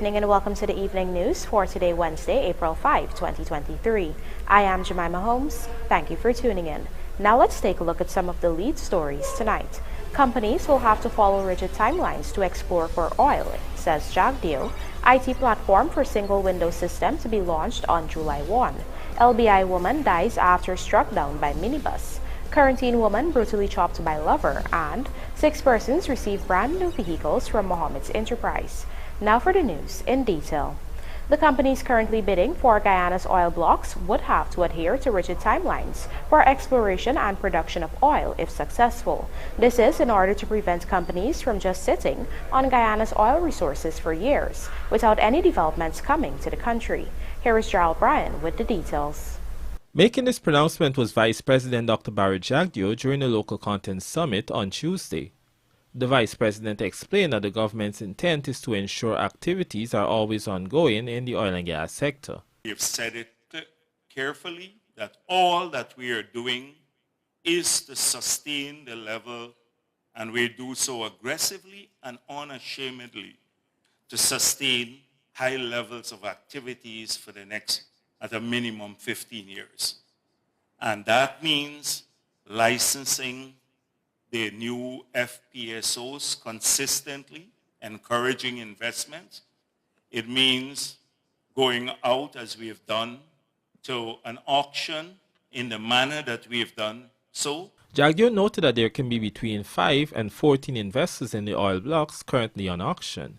evening and welcome to the evening news for today, Wednesday, April 5, 2023. I am Jemima Holmes. Thank you for tuning in. Now let's take a look at some of the lead stories tonight. Companies will have to follow rigid timelines to explore for oil, says JAGDEO. IT platform for single window system to be launched on July 1. LBI woman dies after struck down by minibus. Quarantine woman brutally chopped by lover, and 6 persons receive brand new vehicles from MOHAMED'S enterprise. Now for the news in detail. The companies currently bidding for Guyana's oil blocks would have to adhere to rigid timelines for exploration and production of oil if successful. This is in order to prevent companies from just sitting on Guyana's oil resources for years without any developments coming to the country. Here is Gerald Bryan with the details. Making this pronouncement was Vice President Dr. Barry JAGDEO during the Local Content Summit on Tuesday. The Vice President explained that the government's intent is to ensure activities are always ongoing in the oil and gas sector. We have said it carefully that all that we are doing is to sustain the level, and we do so aggressively and unashamedly to sustain high levels of activities for the next, at a minimum, 15 years. And that means licensing the new FPSOs consistently, encouraging investment. It means going out, as we have done, to an auction in the manner that we have done so. JAGDEO noted that there can be between 5 and 14 investors in the oil blocks currently on auction.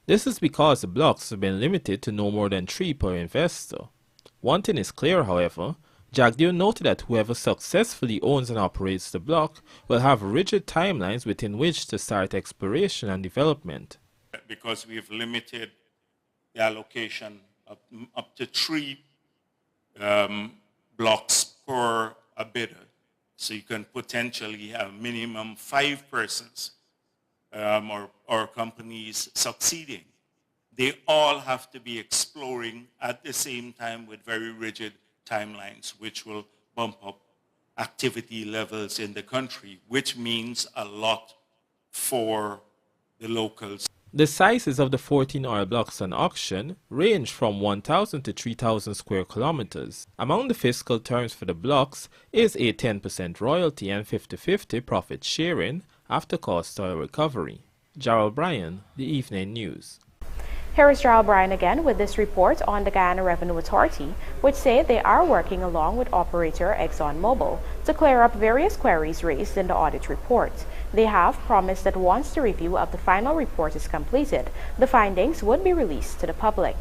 This is because the blocks have been limited to no more than 3 per investor. One thing is clear, however. JAGDEO noted that whoever successfully owns and operates the block will have rigid timelines within which to start exploration and development. Because we have limited the allocation up to 3 blocks per a bidder. So you can potentially have minimum 5 persons or companies succeeding. They all have to be exploring at the same time with very rigid timelines, which will bump up activity levels in the country, which means a lot for the locals. The sizes of the 14 oil blocks on auction range from 1,000 to 3,000 square kilometers. Among the fiscal terms for the blocks is a 10% royalty and 50-50 profit sharing after cost oil recovery. Gerald Bryan, The Evening News. Here is Gerald Bryan again with this report on the Guyana Revenue Authority, which say they are working along with operator ExxonMobil to clear up various queries raised in the audit report. They have promised that once the review of the final report is completed, the findings would be released to the public.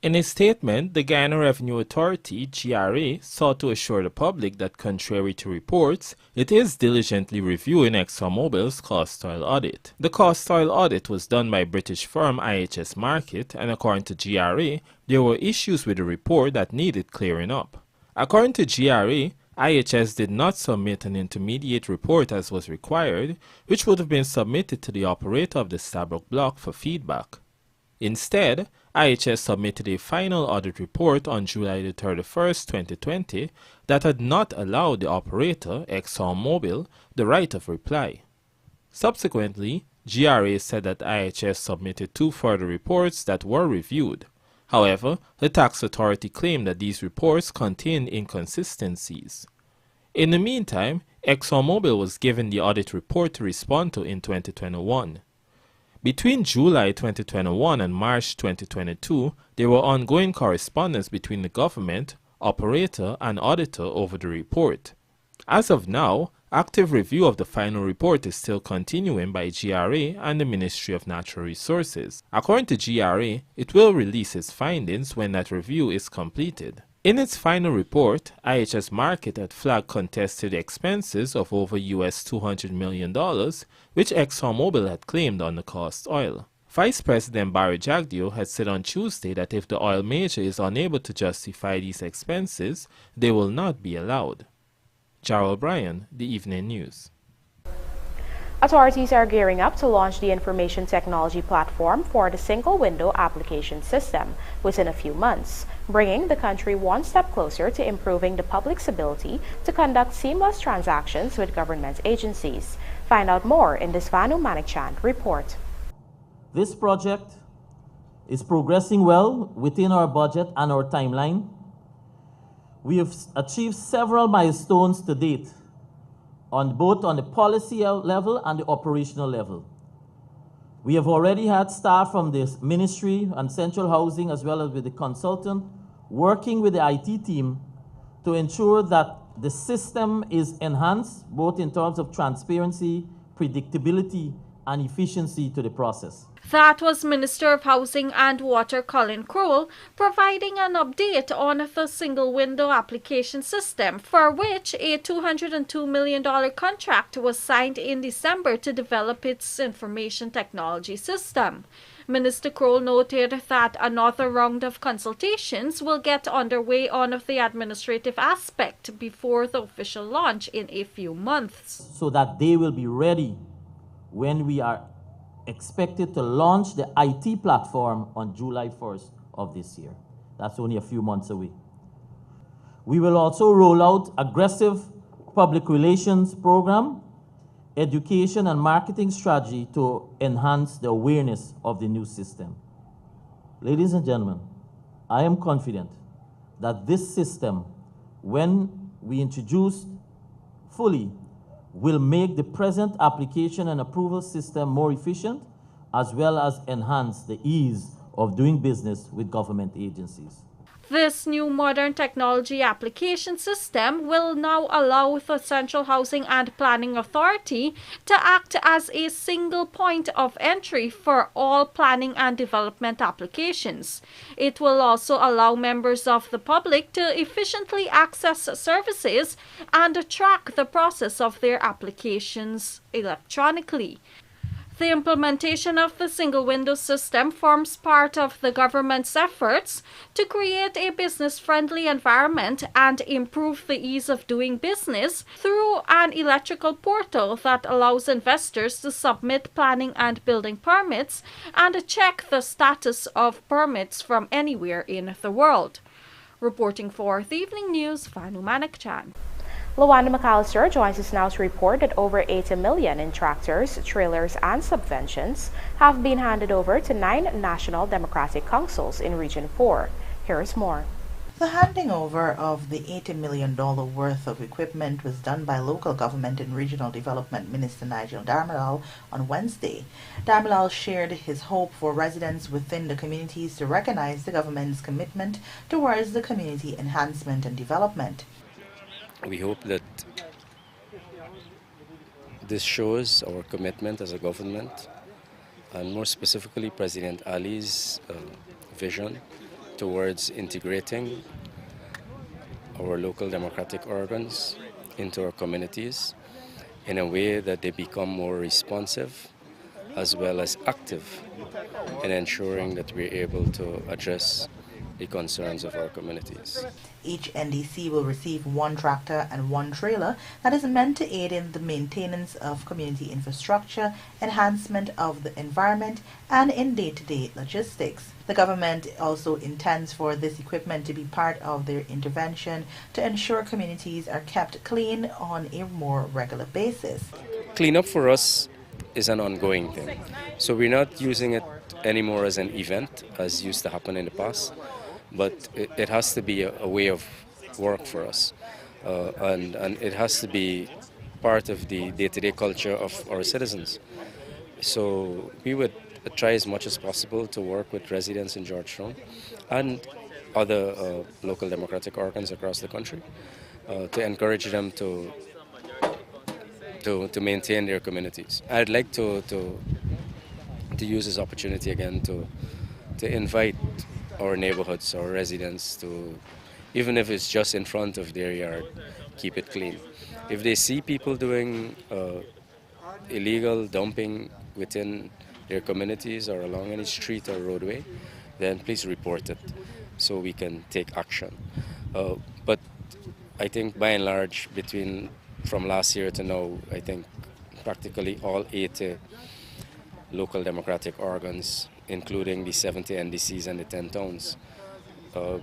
In a statement, the Guyana Revenue Authority, GRA, sought to assure the public that contrary to reports, it is diligently reviewing ExxonMobil's cost oil audit. The cost oil audit was done by British firm IHS Markit, and according to GRA, there were issues with the report that needed clearing up. According to GRA, IHS did not submit an intermediate report as was required, which would have been submitted to the operator of the Stabroek block for feedback. Instead, IHS submitted a final audit report on July 31, 2020 that had not allowed the operator, ExxonMobil, the right of reply. Subsequently, GRA said that IHS submitted 2 further reports that were reviewed. However, the tax authority claimed that these reports contained inconsistencies. In the meantime, ExxonMobil was given the audit report to respond to in 2021. Between July 2021 and March 2022, there were ongoing correspondence between the government, operator, and auditor over the report. As of now, active review of the final report is still continuing by GRA and the Ministry of Natural Resources. According to GRA, it will release its findings when that review is completed. In its final report, IHS Markit had flagged contested expenses of over US $200 million, which ExxonMobil had claimed on the cost oil. Vice President Barry JAGDEO had said on Tuesday that if the oil major is unable to justify these expenses, they will not be allowed. Gerald Bryan, The Evening News. Authorities are gearing up to launch the information technology platform for the single window application system within a few months, bringing the country one step closer to improving the public's ability to conduct seamless transactions with government agencies. Find out more in this Vanu Manikchand report. This project is progressing well within our budget and our timeline. We have achieved several milestones to date on both on the policy level and the operational level. We have already had staff from the Ministry and Central Housing as well as with the consultant working with the IT team to ensure that the system is enhanced both in terms of transparency, predictability, and efficiency to the process. That was Minister of Housing and Water Colin Crowell providing an update on the single window application system, for which a $202 million contract was signed in December to develop its information technology system. Minister Crowell noted that another round of consultations will get underway on the administrative aspect before the official launch in a few months. So that they will be ready when we are expected to launch the IT platform on July 1st of this year. That's only a few months away. We will also roll out aggressive public relations program, education and marketing strategy to enhance the awareness of the new system. Ladies and gentlemen, I am confident that this system, when we introduce fully, will make the present application and approval system more efficient, as well as enhance the ease of doing business with government agencies. This new modern technology application system will now allow the Central Housing and Planning Authority to act as a single point of entry for all planning and development applications. It will also allow members of the public to efficiently access services and track the process of their applications electronically. The implementation of the single window system forms part of the government's efforts to create a business-friendly environment and improve the ease of doing business through an electrical portal that allows investors to submit planning and building permits and check the status of permits from anywhere in the world. Reporting for the Evening News, Vanu Manak-chan. Luanda McAllister joins us now to report that over $80 million in tractors, trailers, and subventions have been handed over to 9 national democratic councils in Region 4. Here is more. The handing over of the $80 million worth of equipment was done by Local Government and Regional Development Minister Nigel Darmalal on Wednesday. Darmalal shared his hope for residents within the communities to recognize the government's commitment towards the community enhancement and development. We hope that this shows our commitment as a government, and more specifically President Ali's vision towards integrating our local democratic organs into our communities in a way that they become more responsive as well as active in ensuring that we're able to address the concerns of our communities. Each NDC will receive 1 tractor and 1 trailer that is meant to aid in the maintenance of community infrastructure, enhancement of the environment, and in day-to-day logistics. The government also intends for this equipment to be part of their intervention to ensure communities are kept clean on a more regular basis. Cleanup for us is an ongoing thing. So we're not using it anymore as an event, as used to happen in the past. But it has to be a way of work for us, and it has to be part of the day-to-day culture of our citizens. So we would try as much as possible to work with residents in Georgetown and other local democratic organs across the country to encourage them to maintain their communities. I'd like to use this opportunity again to invite our neighborhoods, our residents, to, even if it's just in front of their yard, keep it clean. If they see people doing illegal dumping within their communities or along any street or roadway, then please report it so we can take action. But I think by and large, from last year to now, I think practically all 80 local democratic organs, including the 70 NDCs and the 10 towns,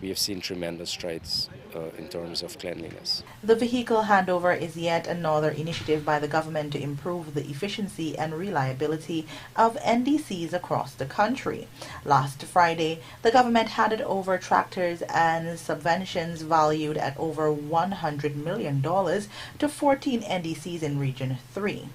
we have seen tremendous strides in terms of cleanliness. The vehicle handover is yet another initiative by the government to improve the efficiency and reliability of NDCs across the country. Last Friday, the government handed over tractors and subventions valued at over $100 million to 14 NDCs in Region 3.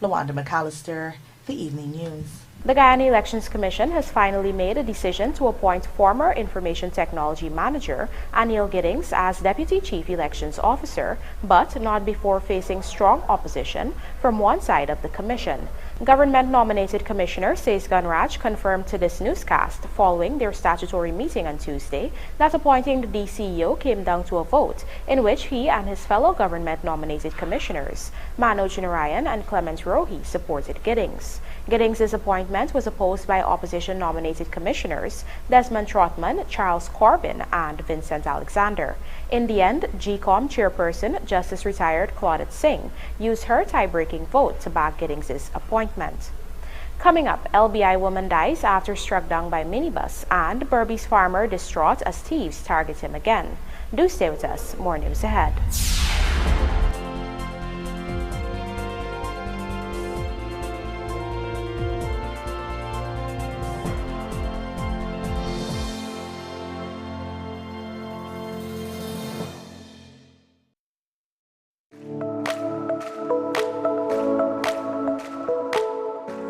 Lawanda McAllister, The Evening News. The Guyana Elections Commission has finally made a decision to appoint former Information Technology Manager Anil Giddings as Deputy Chief Elections Officer, but not before facing strong opposition from one side of the Commission. Government-nominated Commissioner Says Gunraj confirmed to this newscast following their statutory meeting on Tuesday that appointing the DCEO came down to a vote in which he and his fellow government-nominated commissioners, Manoj Narayan and Clement Rohi, supported Giddings. Giddings' appointment was opposed by opposition-nominated commissioners Desmond Trotman, Charles Corbin, and Vincent Alexander. In the end, GECOM chairperson, Justice Retired Claudette Singh, used her tie-breaking vote to back Giddings' appointment. Coming up, LBI woman dies after struck down by minibus, and Berbice farmer distraught as thieves target him again. Do stay with us. More news ahead.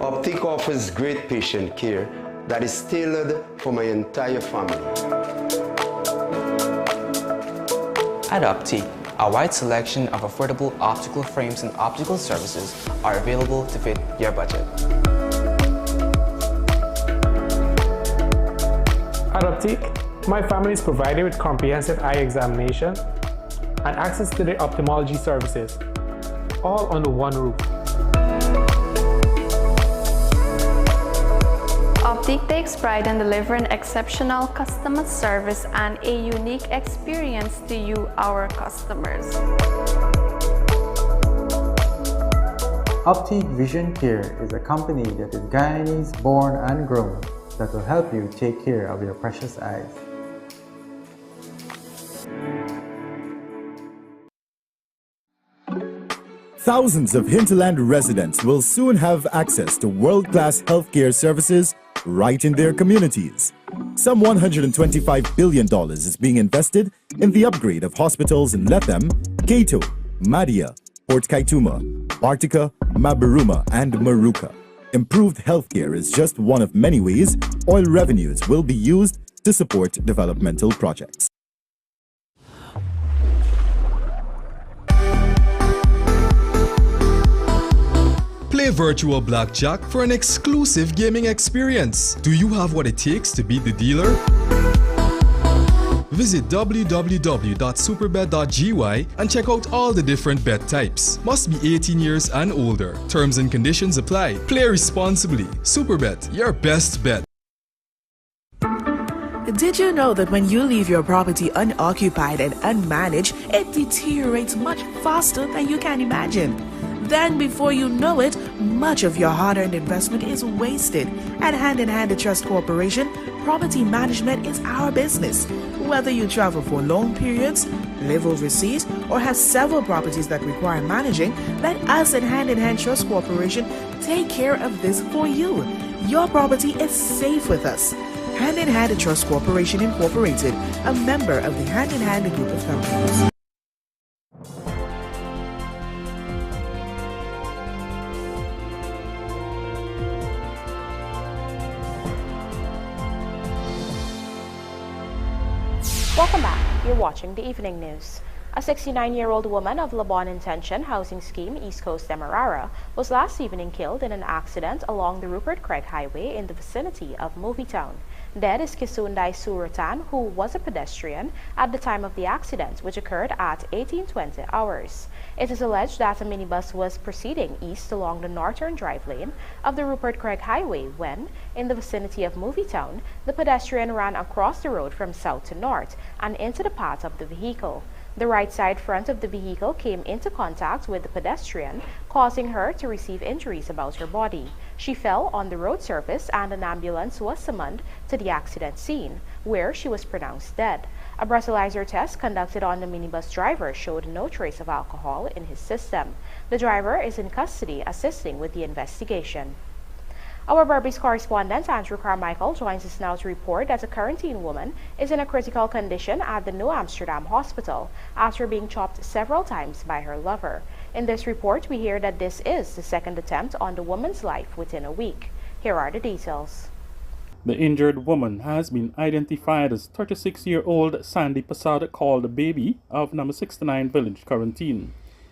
Optic offers great patient care that is tailored for my entire family. At Optic, a wide selection of affordable optical frames and optical services are available to fit your budget. At Optic, my family is provided with comprehensive eye examination and access to the ophthalmology services, all under one roof. Optic takes pride in delivering exceptional customer service and a unique experience to you, our customers. Optic Vision Care is a company that is Guyanese born and grown that will help you take care of your precious eyes. Thousands of hinterland residents will soon have access to world-class healthcare services right in their communities. Some $125 billion is being invested in the upgrade of hospitals in Lethem, Kato, Madia, Port Kaituma, Bartica, Mabaruma, and Maruka. Improved healthcare is just one of many ways oil revenues will be used to support developmental projects. Play virtual blackjack for an exclusive gaming experience. Do you have what it takes to beat the dealer? Visit www.superbet.gy and check out all the different bet types. Must be 18 years and older. Terms and conditions apply. Play responsibly. Superbet, your best bet. Did you know that when you leave your property unoccupied and unmanaged, it deteriorates much faster than you can imagine? Then before you know it, much of your hard-earned investment is wasted. At Hand in Hand Trust Corporation, property management is our business. Whether you travel for long periods, live overseas, or have several properties that require managing, let us at Hand in Hand Trust Corporation take care of this for you. Your property is safe with us. Hand in Hand Trust Corporation Incorporated, a member of the Hand in Hand Group of Companies. Welcome back. You're watching the Evening News. A 69-year-old woman of Labon Intention Housing Scheme, East Coast Demerara, was last evening killed in an accident along the Rupert Craig Highway in the vicinity of Movietown. Dead is Kisunday Suratan, who was a pedestrian at the time of the accident, which occurred at 18:20 hours. It is alleged that a minibus was proceeding east along the northern drive lane of the Rupert Craig Highway when, in the vicinity of Movietown, the pedestrian ran across the road from south to north and into the path of the vehicle. The right side front of the vehicle came into contact with the pedestrian, causing her to receive injuries about her body. She fell on the road surface and an ambulance was summoned to the accident scene, where she was pronounced dead. A breathalyzer test conducted on the minibus driver showed no trace of alcohol in his system. The driver is in custody assisting with the investigation. Our Berbice correspondent Andrew Carmichael joins us now to report that a quarantine woman is in a critical condition at the New Amsterdam Hospital after being chopped several times by her lover. In this report, we hear that this is the second attempt on the woman's life within a week. Here are the details. The injured woman has been identified as 36-year-old Sandy Passad, called Baby, of number 69 Village, Corentyne.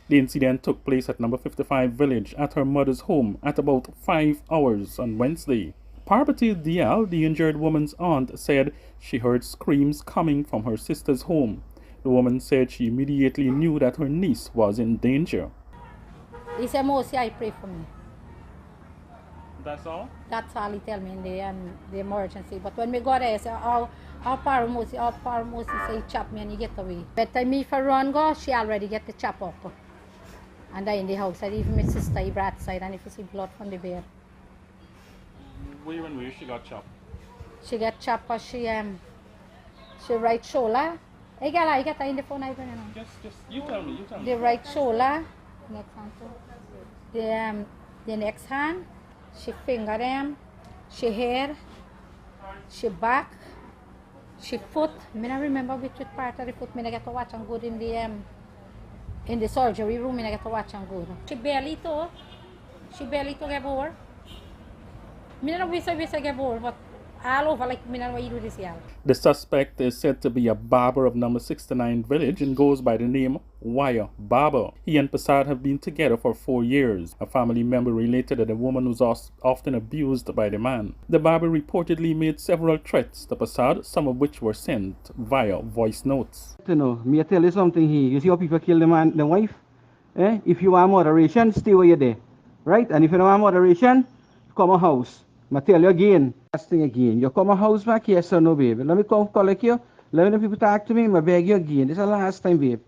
The incident took place at number 55 Village at her mother's home at about 5 hours on Wednesday. Parvati Dial, the injured woman's aunt, said she heard screams coming from her sister's home. The woman said she immediately knew that her niece was in danger. He said, mostly I pray for me. That's all? That's all he tell me in the emergency. But when we got there, he said, our paramosi say, chop me and you get away. But time me for run go, she already get the chop up. And I in the house, I even my sister, he brought side, and if you see blood from the bear. Where she got chopped? She got chopped because she right shoulder. I get her in the phone, Just you tell me. The right shoulder, next hand, the next hand, she finger them, she hair, she back, she foot. I don't remember which part of the foot. I get to watch and good in the surgery room. I get to watch and good. She barely to get bored. I don't wish I get bored, but all over like I don't know what you do this year. The suspect is said to be a barber of number 69 Village and goes by the name Wire Barber. He and Passad have been together for 4 years. A family member related that the woman was often abused by the man. The barber reportedly made several threats to Passad, some of which were sent via voice notes. You know, me tell you something here. You see how people kill the wife? If you want moderation, stay where you're there. Right? And if you don't want moderation, come a house. I tell you again, last thing again, you come a house back, yes or no, baby? Let me come collect you. Let me people talk to me, I beg you again. This is the last time, babe.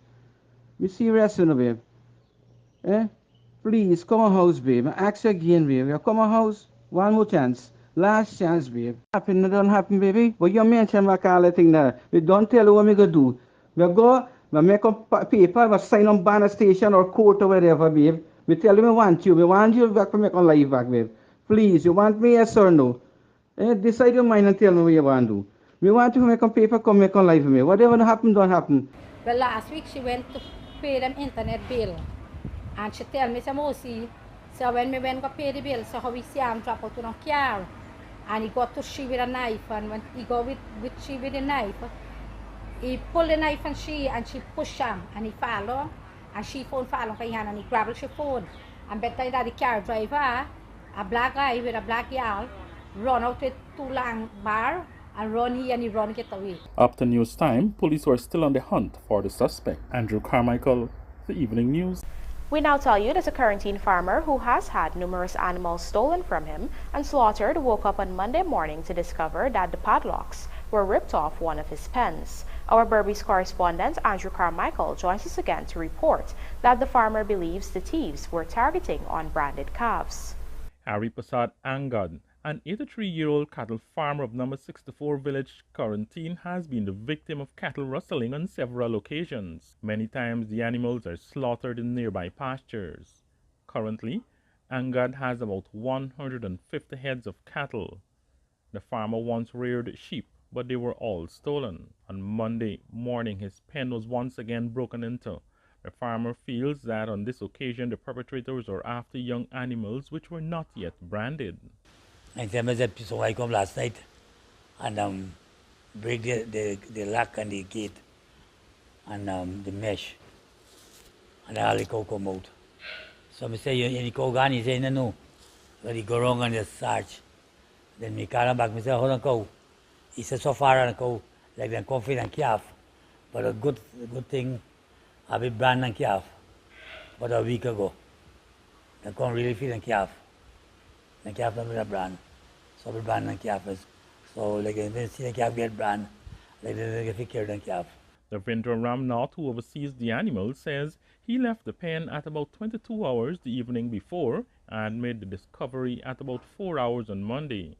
Be serious, you know, babe. Please, come a house, babe. I ask you again, babe. You come a house, one more chance. Last chance, babe. Happen, it don't happen, baby. But you mention my all the thing there. We don't tell you what we going to do. We go, we make up paper, we sign on banner station or court or whatever, babe. We tell you we want you back to make on life back, babe. Please, you want me, yes or no? Decide your mind and tell me what you want to do. We want to make on paper, come make on life with me. Whatever happen, don't happen. Well, last week she went to pay them internet bill. And she tell me, so when we went to pay the bill, so how we see him drop out to the car. And he got to she with a knife. And when he go with she with a knife, he pulled the knife and she pushed him. And he follow. And she phone follow her hand and he grabbed her phone. And better that the car driver, a black guy with a black girl, run out with 2 long bar and run here and he run get away. Up to news time, police were still on the hunt for the suspect. Andrew Carmichael, The Evening News. We now tell you that a Corentyne farmer who has had numerous animals stolen from him and slaughtered woke up on Monday morning to discover that the padlocks were ripped off one of his pens. Our Berbice correspondent Andrew Carmichael joins us again to report that the farmer believes the thieves were targeting unbranded calves. Harry Passad Angad, an 83-year-old cattle farmer of number 64 Village, Corentyne, has been the victim of cattle rustling on several occasions. Many times the animals are slaughtered in nearby pastures. Currently, Angad has about 150 heads of cattle. The farmer once reared sheep, but they were all stolen. On Monday morning, his pen was once again broken into. The farmer feels that on this occasion the perpetrators are after young animals which were not yet branded. I come last night and break the lock and the gate and the mesh and all the cow come out. So I say, any cow gone? He say, no. So he go wrong and just search. Then me call him back, I say, hold on cow. He said, so far on the cow, like them come feed and calf. But a good thing, I be brand and calf, but a week ago. They can't really feed and calf. The calf don't a brand. So we brand and calf is. So like they see the calf get brand, like they get figured and calf. The vendor Ramnath, who oversees the animals, says he left the pen at about 22 hours the evening before and made the discovery at about 4 hours on Monday.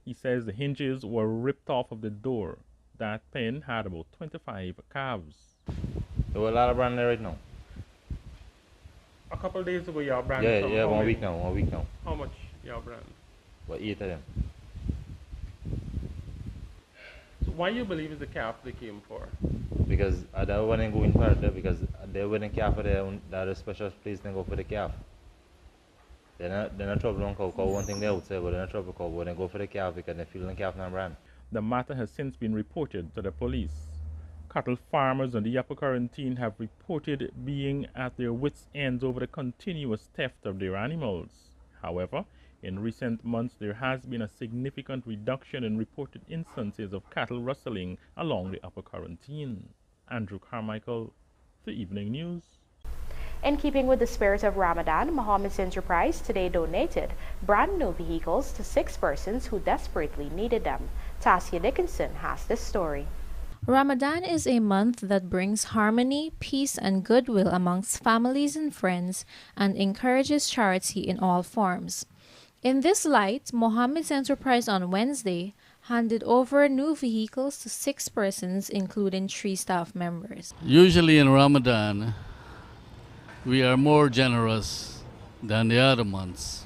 He says the hinges were ripped off of the door. that pen had about 25 calves. There were a lot of brand there right now. A couple of days ago, your brand. Yeah, 1 week now. How much your brand? About 8 of them. So why you believe is the calf they came for? Because they wouldn't go in further because they wouldn't care for the special place they go for the calf. They're not trouble on cow. One thing they outside, but they're not trouble cow. But they go for the calf because they feel the calf not brand. The matter has since been reported to the police. Cattle farmers on the Upper Corentyne have reported being at their wits' ends over the continuous theft of their animals. However, in recent months, there has been a significant reduction in reported instances of cattle rustling along the Upper Corentyne. Andrew Carmichael, The Evening News. In keeping with the spirit of Ramadan, Mohamed's Enterprise today donated brand new vehicles to 6 persons who desperately needed them. Tasia Dickinson has this story. Ramadan is a month that brings harmony, peace, and goodwill amongst families and friends and encourages charity in all forms. In this light, Mohamed's Enterprise on Wednesday handed over new vehicles to 6 persons, including 3 staff members. Usually in Ramadan, we are more generous than the other months.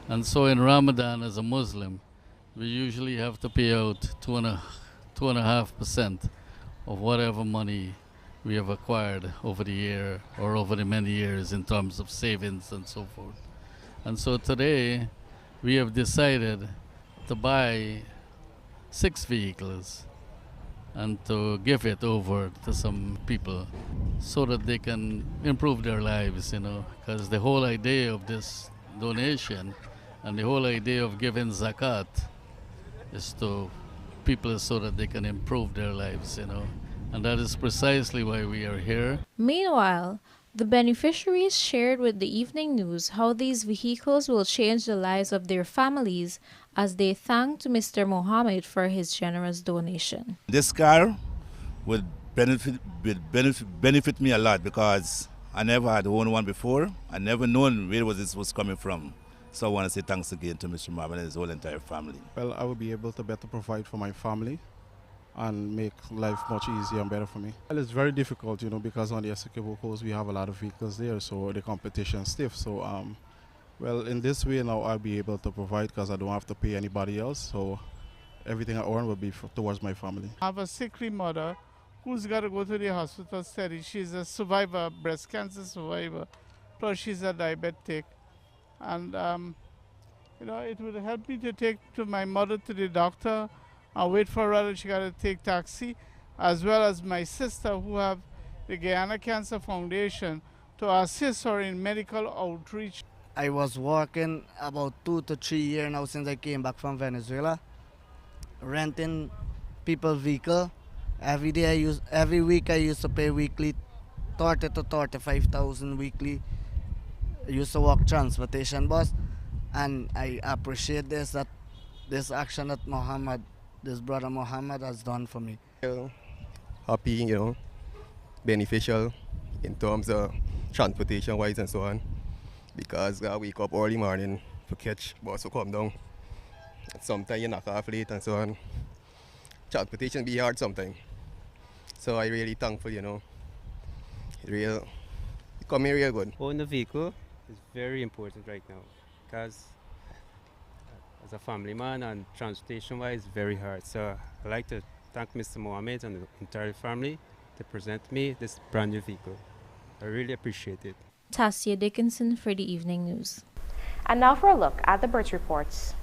And so in Ramadan, as a Muslim, we usually have to pay out 2.5% of whatever money we have acquired over the year or over the many years in terms of savings and so forth. And so today, we have decided to buy 6 vehicles and to give it over to some people so that they can improve their lives, because the whole idea of this donation and the whole idea of giving zakat is to people so that they can improve their lives, and that is precisely why we are here. Meanwhile, the beneficiaries shared with the Evening News how these vehicles will change the lives of their families as they thanked Mr. Mohamed for his generous donation. This car would benefit me a lot because I never had owned one before. I never known where this was coming from. So I want to say thanks again to Mr. Mohamed and his whole entire family. Well, I will be able to better provide for my family and make life much easier and better for me. Well, it's very difficult, because on the Essequibo coast we have a lot of vehicles there, so the competition is stiff. So, well, in this way now I'll be able to provide because I don't have to pay anybody else. So everything I earn will be towards my family. I have a sickly mother who's got to go to the hospital steady. She's a survivor, breast cancer survivor, plus she's a diabetic. And, it would help me to take my mother to the doctor and wait for her, and she got to take taxi, as well as my sister who have the Guyana Cancer Foundation to assist her in medical outreach. I was working about 2 to 3 years now since I came back from Venezuela, renting people's vehicle. Every week I used to pay weekly 30 to 35,000 weekly. I used to work transportation bus, and I appreciate this action that this brother Mohamed has done for me. Happy, beneficial in terms of transportation wise and so on, because I wake up early morning to catch bus to come down. Sometimes you knock off late and so on. Transportation be hard sometimes. So I really thankful, it come here real good. Owning a vehicle is very important right now because as a family man and transportation wise very hard. So I'd like to thank Mr. Mohamed and the entire family to present me this brand new vehicle. I really appreciate it. Tasia Dickinson for the Evening News. And now for a look at the bridge reports.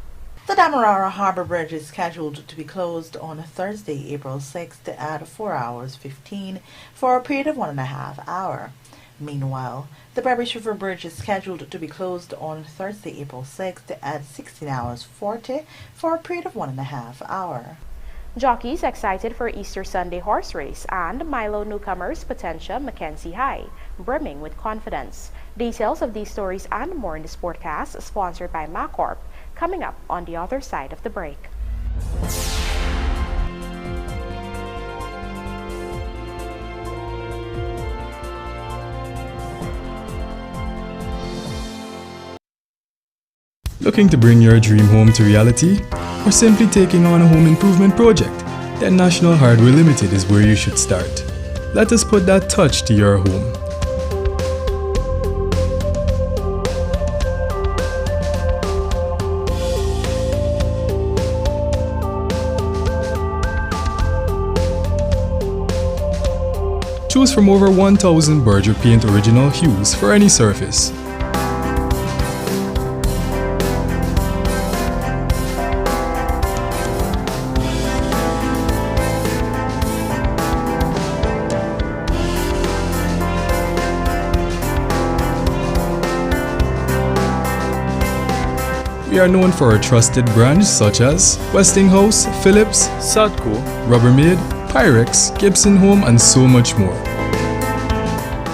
The Damarara Harbour Bridge is scheduled to be closed on Thursday, April 6th to add 4 hours 15 for a period of 1.5 hours. Meanwhile, the Berbish River Bridge is scheduled to be closed on Thursday, April 6th to add 16 hours 40 for a period of 1.5 hours. Jockeys excited for Easter Sunday horse race and Milo newcomers Potentia Mackenzie High, brimming with confidence. Details of these stories and more in this podcast, sponsored by MacCorp, coming up on the other side of the break. Looking to bring your dream home to reality? Or simply taking on a home improvement project? then National Hardware Limited is where you should start. Let us put that touch to your home. Choose from over 1,000 Berger Paint original hues for any surface. We are known for our trusted brands such as Westinghouse, Philips, Sadco, Rubbermaid, Pyrex, Gibson Home, and so much more.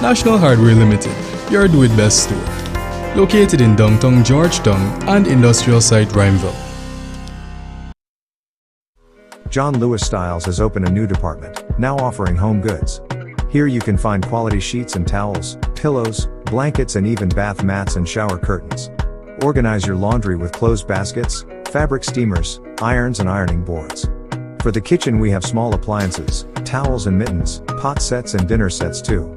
National Hardware Limited, your do-it-best store. Located in downtown Georgetown and industrial site Rhymeville. John Lewis Styles has opened a new department, now offering home goods. Here you can find quality sheets and towels, pillows, blankets, and even bath mats and shower curtains. Organize your laundry with clothes baskets, fabric steamers, irons, and ironing boards. For the kitchen we have small appliances, towels and mittens, pot sets and dinner sets too.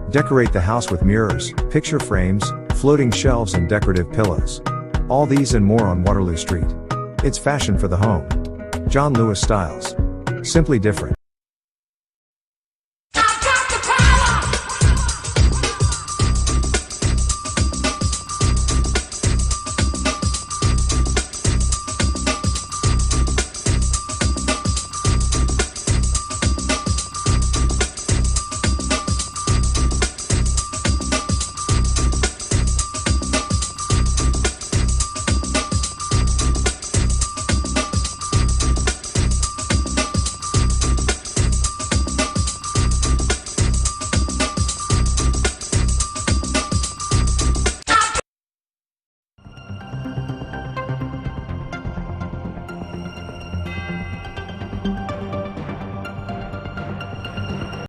Decorate the house with mirrors, picture frames, floating shelves, and decorative pillows. All these and more on Waterloo Street. It's fashion for the home. John Lewis Styles. Simply different.